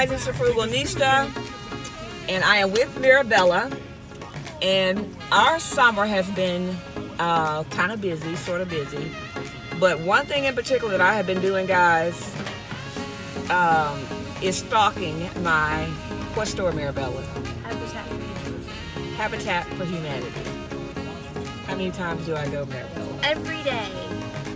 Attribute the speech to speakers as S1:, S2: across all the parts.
S1: guys, it's the Frugalista, and I am with Mirabella, and our summer has been kind of busy, sort of busy, but one thing in particular that I have been doing, guys, is stalking my, what store, Mirabella? Habitat for Humanity. How many times do I go, Mirabella?
S2: Every day.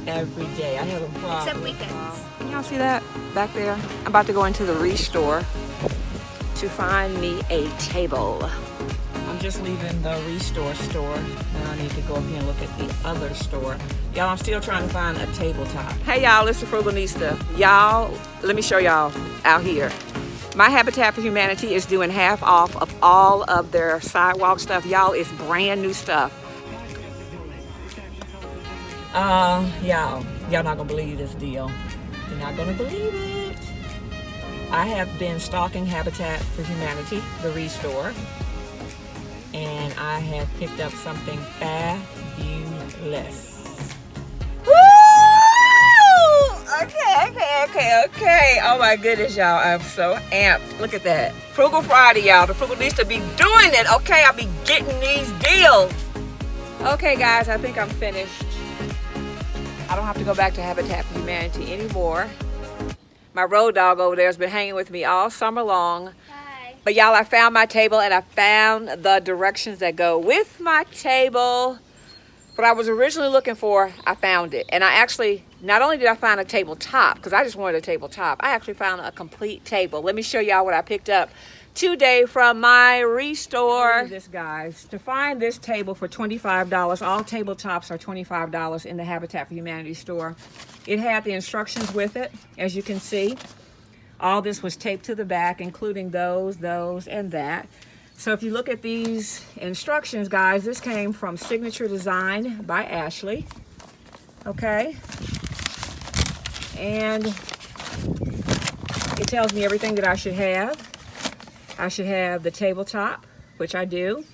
S1: Every day. I have a problem.
S2: Except weekends.
S1: Can y'all see that back there? I'm about to go into the Restore to find me a table. I'm just leaving the Restore store. Now I need to go up here and look at the other store. Y'all, I'm still trying to find a tabletop. Hey y'all, it's the Frugalista. Y'all, let me show y'all out here. My Habitat for Humanity is doing half off of all of their sidewalk stuff. Y'all, it's brand new stuff. Y'all not gonna believe this deal. You're not gonna believe it. I have been stalking Habitat for Humanity, the Restore, and I have picked up something fabulous. Woo! Okay. Oh my goodness, y'all, I'm so amped. Look at that. Frugal Friday, y'all. The Frugalista be doing it, okay? I'll be getting these deals. Okay, guys, I think I'm finished. I don't have to go back to Habitat for Humanity anymore. My road dog over there has been hanging with me all summer long.
S2: Hi.
S1: But y'all, I found my table and I found the directions that go with my table. What I was originally looking for, I found it. And I actually, not only did I find a tabletop, because I just wanted a tabletop, I actually found a complete table. Let me show y'all what I picked up today from my Restore. Look at this, guys. To find this table for $25, all tabletops are $25 in the Habitat for Humanity store. It had the instructions with it, as you can see. All this was taped to the back, including those, and that. So if you look at these instructions, guys, this came from Signature Design by Ashley. Okay. And it tells me everything that I should have. I should have the tabletop, which I do.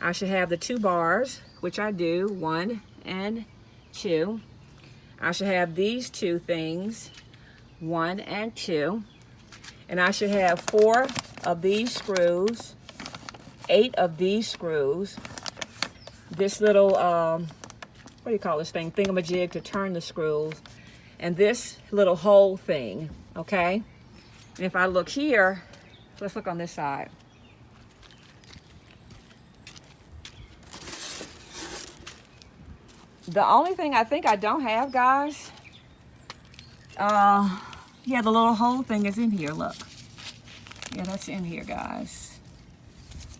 S1: I should have the 2 bars, which I do, 1 and 2. I should have these 2 things, 1 and 2. And I should have 4 of these screws, 8 of these screws, this little, what do you call this thing? Thingamajig to turn the screws, and this little hole thing, okay? And if I look here, let's look on this side. The only thing I think I don't have, guys, yeah, the little hole thing is in here, look. Yeah, that's in here, guys.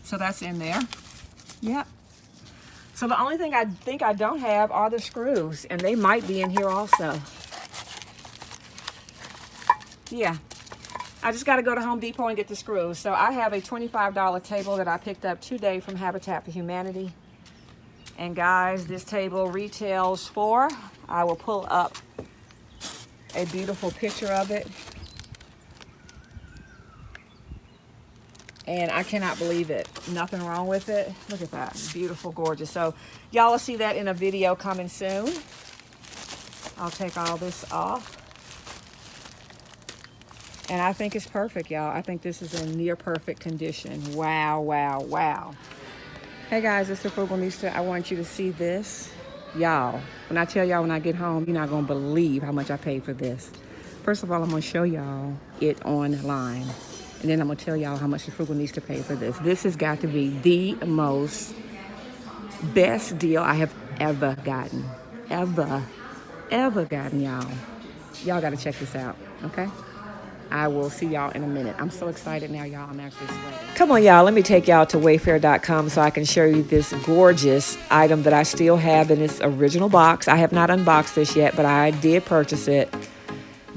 S1: So that's in there. Yep. So the only thing I think I don't have are the screws, and they might be in here also. Yeah. I just got to go to Home Depot and get the screws. So I have a $25 table that I picked up today from Habitat for Humanity. And guys, this table retails for, I will pull up a beautiful picture of it. And I cannot believe it. Nothing wrong with it. Look at that. Beautiful, gorgeous. So y'all will see that in a video coming soon. I'll take all this off. And I think it's perfect, y'all. I think this is in near perfect condition. Wow, wow, wow. Hey guys, it's the Frugalista. I want you to see this. Y'all, when I tell y'all when I get home, you're not gonna believe how much I paid for this. First of all, I'm gonna show y'all it online. And then I'm gonna tell y'all how much the Frugalista paid for this. This has got to be the most best deal I have ever gotten. Ever gotten, y'all. Y'all gotta check this out, okay? I will see y'all in a minute. I'm so excited now, y'all. I'm actually sweating. Come on, y'all. Let me take y'all to wayfair.com so I can show you this gorgeous item that I still have in its original box. I have not unboxed this yet, but I did purchase it.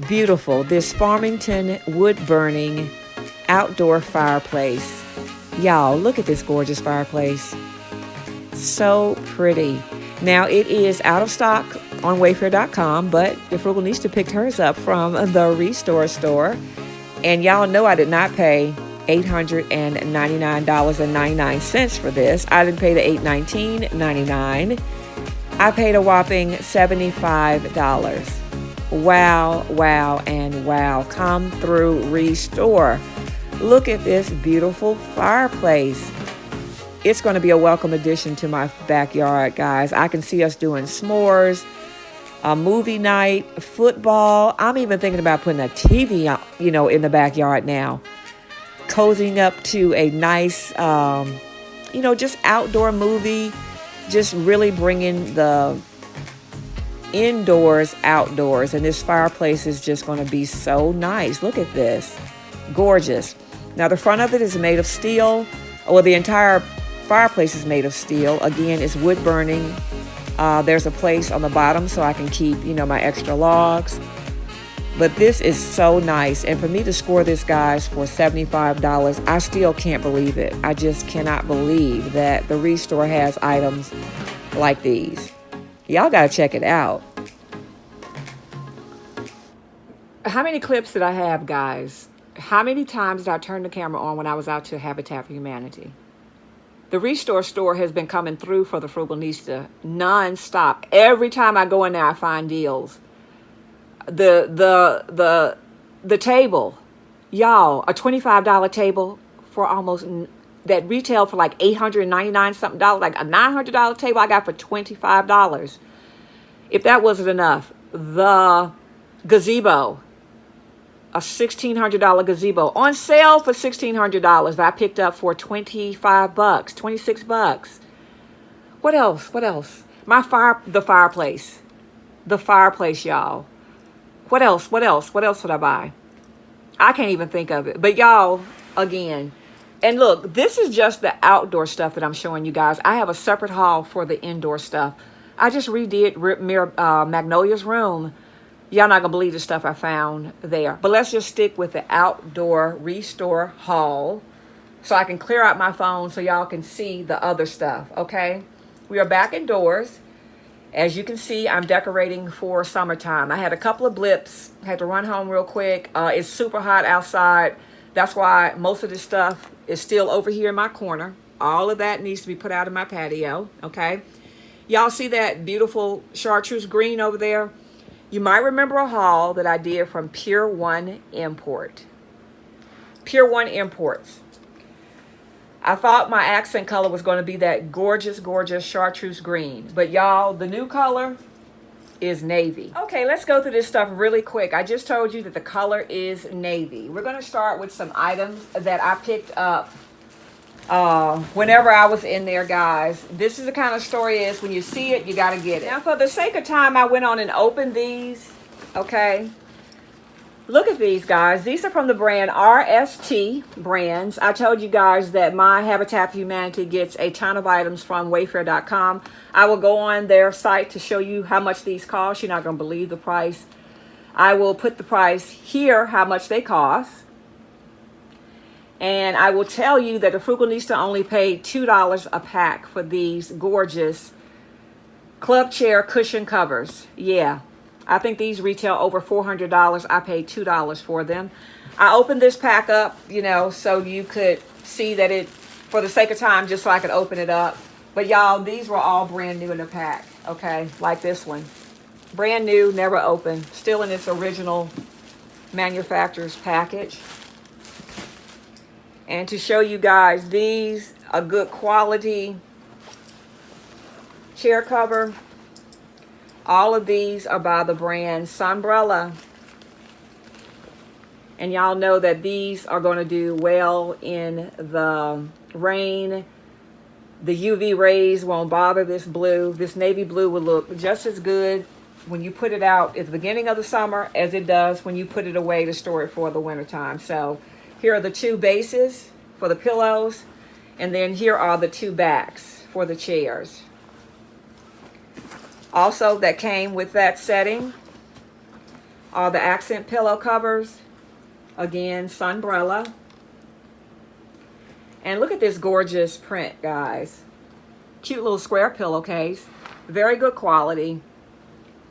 S1: Beautiful. This Farmington wood-burning outdoor fireplace. Y'all, look at this gorgeous fireplace. So pretty. Now, it is out of stock on wayfair.com, but the Frugalista picked hers up from the Restore store. And y'all know I did not pay $899.99 for this. I didn't pay the $819.99. I paid a whopping $75. Wow, wow, and wow. Come through Restore. Look at this beautiful fireplace. It's going to be a welcome addition to my backyard, guys. I can see us doing s'mores, a movie night, football. I'm even thinking about putting a TV, in the backyard now. Cozying up to a nice, just outdoor movie. Just really bringing the indoors outdoors. And this fireplace is just going to be so nice. Look at this. Gorgeous. Now, the front of it is made of steel. Well, the entire fireplace is made of steel. Again, it's wood burning. There's a place on the bottom so I can keep, my extra logs. But this is so nice. And for me to score this, guys, for $75, I still can't believe it. I just cannot believe that the Restore has items like these. Y'all got to check it out. How many clips did I have, guys? How many times did I turn the camera on when I was out to Habitat for Humanity? The Restore store has been coming through for the Frugalista non-stop. Every time I go in there, I find deals. The table, y'all, a $25 table for almost that retail for like $899 something dollars, like a $900 table I got for $25. If that wasn't enough, the gazebo, a $1,600 gazebo on sale for $1,600 that I picked up for $25, $26. What else? The fireplace, y'all. What else would I buy? I can't even think of it. But y'all, again, and look, this is just the outdoor stuff that I'm showing you guys. I have a separate haul for the indoor stuff. I just redid Magnolia's room. Y'all not gonna believe the stuff I found there. But let's just stick with the outdoor Restore haul so I can clear out my phone so y'all can see the other stuff, okay? We are back indoors. As you can see, I'm decorating for summertime. I had a couple of blips. I had to run home real quick. It's super hot outside. That's why most of this stuff is still over here in my corner. All of that needs to be put out in my patio, okay? Y'all see that beautiful chartreuse green over there? You might remember a haul that I did from Pier 1 Import. Pier 1 Imports. I thought my accent color was going to be that gorgeous, gorgeous chartreuse green. But y'all, the new color is navy. Okay, let's go through this stuff really quick. I just told you that the color is navy. We're going to start with some items that I picked up whenever I was in there, guys. This is the kind of store it is. When you see it, you got to get it. Now, for the sake of time, I went on and opened these, okay? Look at these, guys. These are from the brand RST Brands. I told you guys that my Habitat for Humanity gets a ton of items from Wayfair.com. I will go on their site to show you how much these cost. You're not going to believe the price. I will put the price here, how much they cost. And I will tell you that the Frugalista only paid $2 a pack for these gorgeous club chair cushion covers. Yeah. I think these retail over $400. I paid $2 for them. I opened this pack up, so you could see that it, for the sake of time, just so I could open it up. But y'all, these were all brand new in the pack, okay? Like this one. Brand new, never opened. Still in its original manufacturer's package. And to show you guys, these, a good quality chair cover. All of these are by the brand Sunbrella. And y'all know that these are going to do well in the rain. The UV rays won't bother this blue. This navy blue will look just as good when you put it out at the beginning of the summer as it does when you put it away to store it for the wintertime. So here are the two bases for the pillows. And then here are the two backs for the chairs. Also, that came with that setting are the accent pillow covers. Again, Sunbrella. And look at this gorgeous print, guys. Cute little square pillowcase. Very good quality.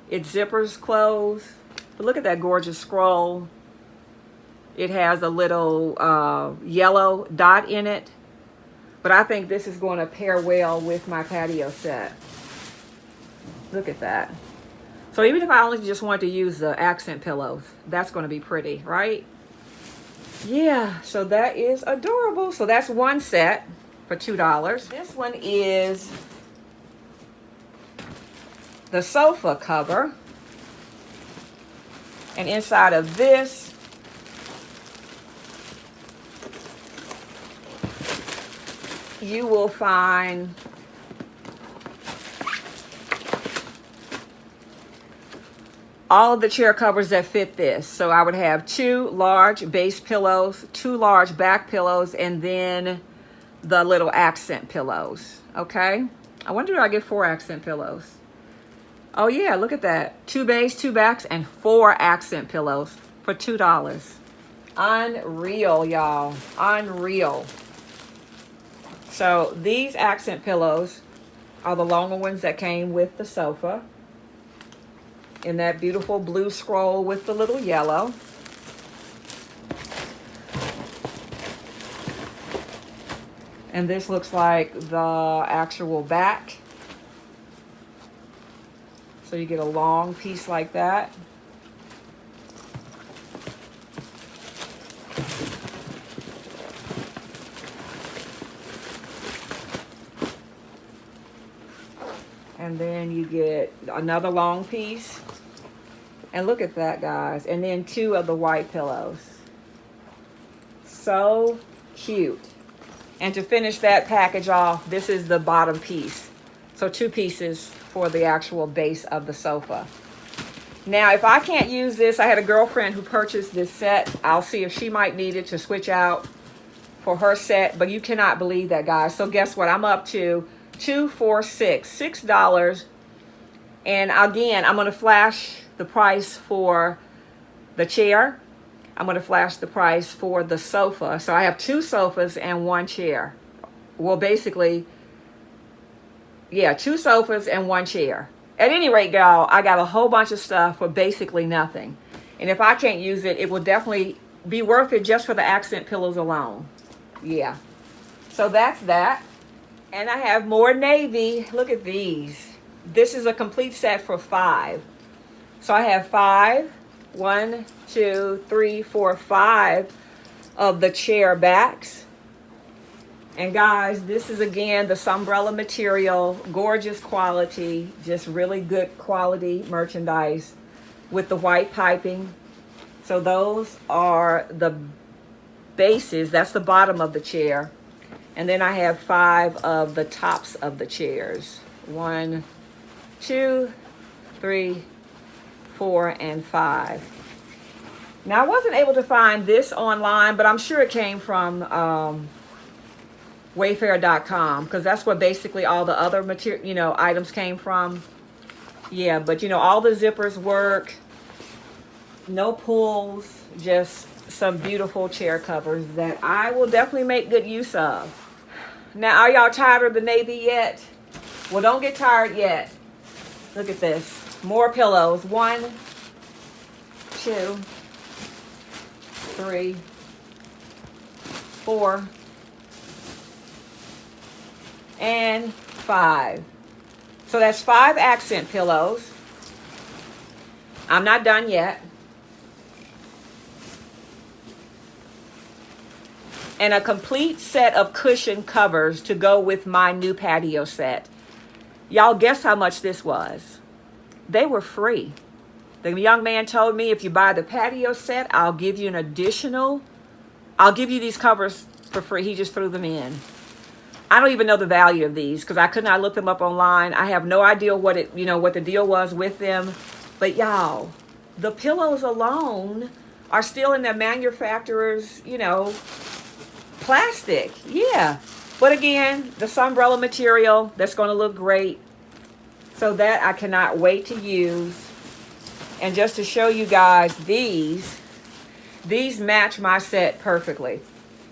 S1: It zippers close. But look at that gorgeous scroll. It has a little yellow dot in it. But I think this is going to pair well with my patio set. Look at that. So even if I only just want to use the accent pillows, that's going to be pretty, right? Yeah, so that is adorable. So that's one set for $2. This one is the sofa cover. And inside of this, you will find all of the chair covers that fit this. So I would have 2 large base pillows, 2 large back pillows, and then the little accent pillows. Okay? I wonder if I get 4 accent pillows. Oh yeah, look at that. 2 base, 2 backs, and 4 accent pillows for $2. Unreal, y'all. Unreal. So these accent pillows are the longer ones that came with the sofa, in that beautiful blue scroll with the little yellow. And this looks like the actual back. So you get a long piece like that. And then you get another long piece. And look at that, guys. And then 2 of the white pillows. So cute. And to finish that package off, this is the bottom piece. So 2 pieces for the actual base of the sofa. Now, if I can't use this, I had a girlfriend who purchased this set. I'll see if she might need it to switch out for her set. But you cannot believe that, guys. So guess what? I'm up to $2, $4, $6. $6. And again, I'm going to flash the price for the chair. I'm going to flash the price for the sofa. So I have 2 sofas and 1 chair. Well, basically, yeah, 2 sofas and 1 chair. At any rate, y'all, I got a whole bunch of stuff for basically nothing. And if I can't use it, it will definitely be worth it just for the accent pillows alone. Yeah. So that's that. And I have more navy. Look at these. This is a complete set for $5. So I have 5, 1, 2, 3, 4, 5 of the chair backs. And guys, this is again the Sunbrella material, gorgeous quality, just really good quality merchandise with the white piping. So those are the bases. That's the bottom of the chair. And then I have 5 of the tops of the chairs. 1, 2, 3, 4, and 5. Now I wasn't able to find this online, but I'm sure it came from Wayfair.com, because that's where basically all the other material, items came from. Yeah, but all the zippers work. No pulls, just some beautiful chair covers that I will definitely make good use of. Now, are y'all tired of the navy yet? Well, don't get tired yet. Look at this. More pillows. 1, 2, 3, 4, and 5. So that's 5 accent pillows. I'm not done yet. And a complete set of cushion covers to go with my new patio set. Y'all guess how much this was? They were free. The young man told me, if you buy the patio set, I'll give you these covers for free. He just threw them in. I don't even know the value of these because I could not look them up online. I have no idea what the deal was with them. But y'all, the pillows alone are still in their manufacturer's, plastic. Yeah. But again, the Sunbrella material, that's going to look great. So that I cannot wait to use. And just to show you guys these match my set perfectly.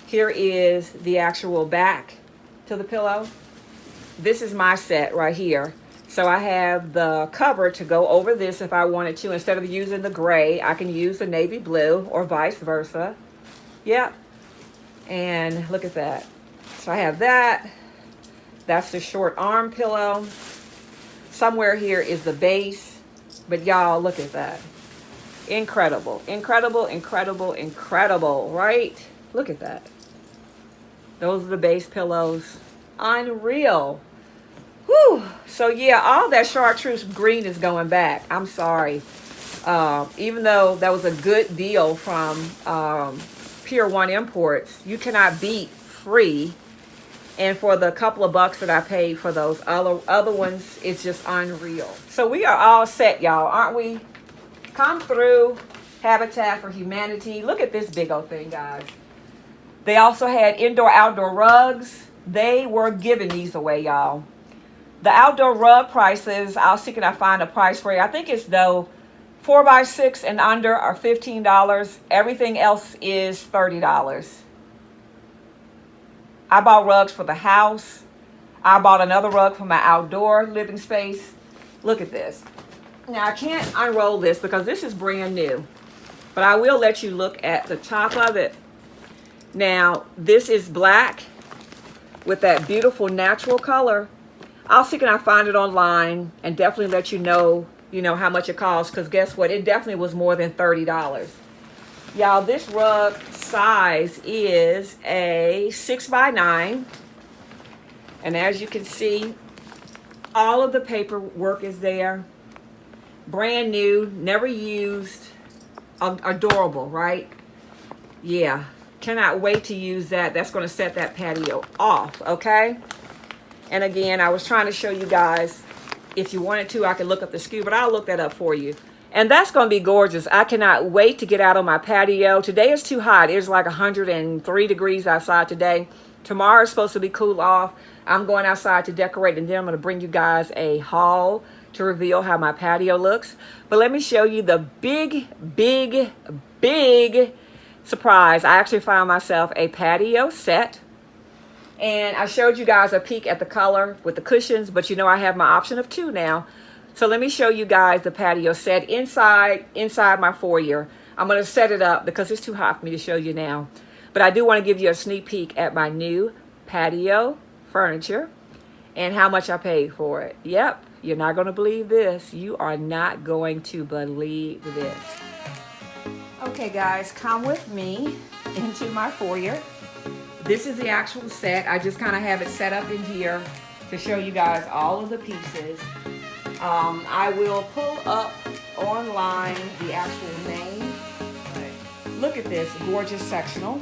S1: Here is the actual back to the pillow. This is my set right here. So I have the cover to go over this if I wanted to. Instead of using the gray, I can use the navy blue or vice versa. Yep. And look at that. So I have that. That's the short arm pillow. Somewhere here is the base. But y'all, look at that. Incredible, incredible, incredible, incredible, right? Look at that. Those are the base pillows. Unreal. Whew. So yeah, all that chartreuse green is going back. I'm sorry. Even though that was a good deal from Pier 1 Imports, you cannot beat free. And for the couple of bucks that I paid for those other ones, it's just unreal. So we are all set, y'all, aren't we? Come through, Habitat for Humanity. Look at this big old thing, guys. They also had indoor-outdoor rugs. They were giving these away, y'all. The outdoor rug prices, I'll see can I find a price for you. I think it's though 4x6 and under are $15. Everything else is $30. I bought rugs for the house. I bought another rug for my outdoor living space. Look at this. Now I can't unroll this because this is brand new, but I will let you look at the top of it. Now this is black with that beautiful natural color. I'll see can I find it online and definitely let you know how much it costs, because guess what? It definitely was more than $30. Y'all, this rug size is a 6x9. And as you can see, all of the paperwork is there. Brand new, never used, adorable, right? Yeah, cannot wait to use that. That's going to set that patio off, okay? And again, I was trying to show you guys, if you wanted to, I could look up the SKU, but I'll look that up for you. And that's going to be gorgeous. I cannot wait to get out on my patio. Today is too hot. It's like 103 degrees outside today. Tomorrow is supposed to be cool off. I'm going outside to decorate, and then I'm going to bring you guys a haul to reveal how my patio looks. But let me show you the big, big, big surprise. I actually found myself a patio set. And I showed you guys a peek at the color with the cushions, but I have my option of 2 now. So let me show you guys the patio set inside my foyer. I'm going to set it up because it's too hot for me to show you now. But I do want to give you a sneak peek at my new patio furniture and how much I paid for it. Yep, you're not going to believe this. You are not going to believe this. Okay, guys, come with me into my foyer. This is the actual set. I just kind of have it set up in here to show you guys all of the pieces. I will pull up online the actual name. Look at this gorgeous sectional.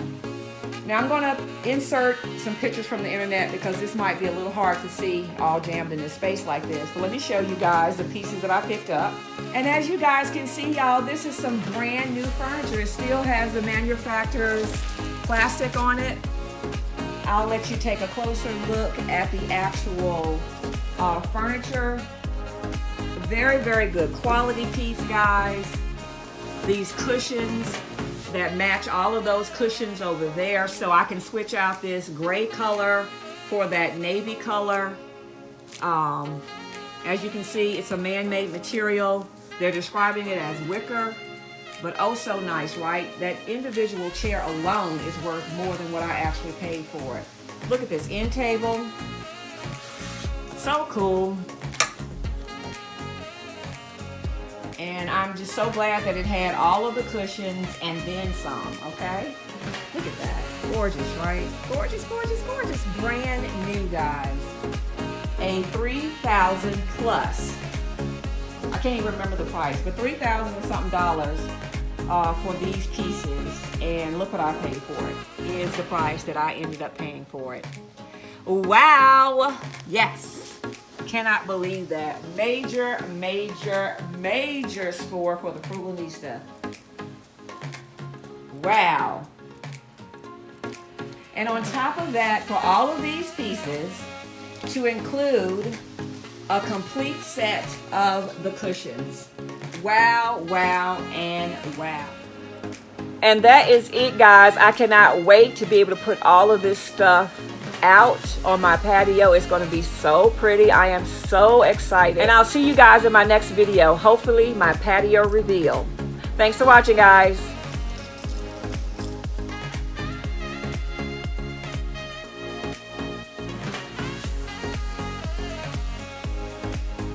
S1: Now I'm going to insert some pictures from the internet because this might be a little hard to see all jammed in this space like this. But let me show you guys the pieces that I picked up. And as you guys can see, y'all, this is some brand new furniture. It still has the manufacturer's plastic on it. I'll let you take a closer look at the actual furniture. Very, very good quality piece, guys. These cushions that match all of those cushions over there, so I can switch out this gray color for that navy color. As you can see, it's a man-made material. They're describing it as wicker, but oh so nice, right? That individual chair alone is worth more than what I actually paid for it. Look at this end table. So cool. And I'm just so glad that it had all of the cushions and then some, okay? Look at that. Gorgeous, right? Gorgeous, gorgeous, gorgeous. Brand new, guys. A $3,000 plus. I can't even remember the price, but $3,000 and something dollars for these pieces. And look what I paid for it. Is the price that I ended up paying for it. Wow. Yes. Cannot believe that. Major, major, major score for the Frugalista. Wow. And on top of that, for all of these pieces, to include a complete set of the cushions. Wow, wow, and wow. And that is it, guys. I cannot wait to be able to put all of this stuff out on my patio. It's going to be so pretty. I am so excited. And I'll see you guys in my next video. Hopefully, my patio reveal. Thanks for watching, guys.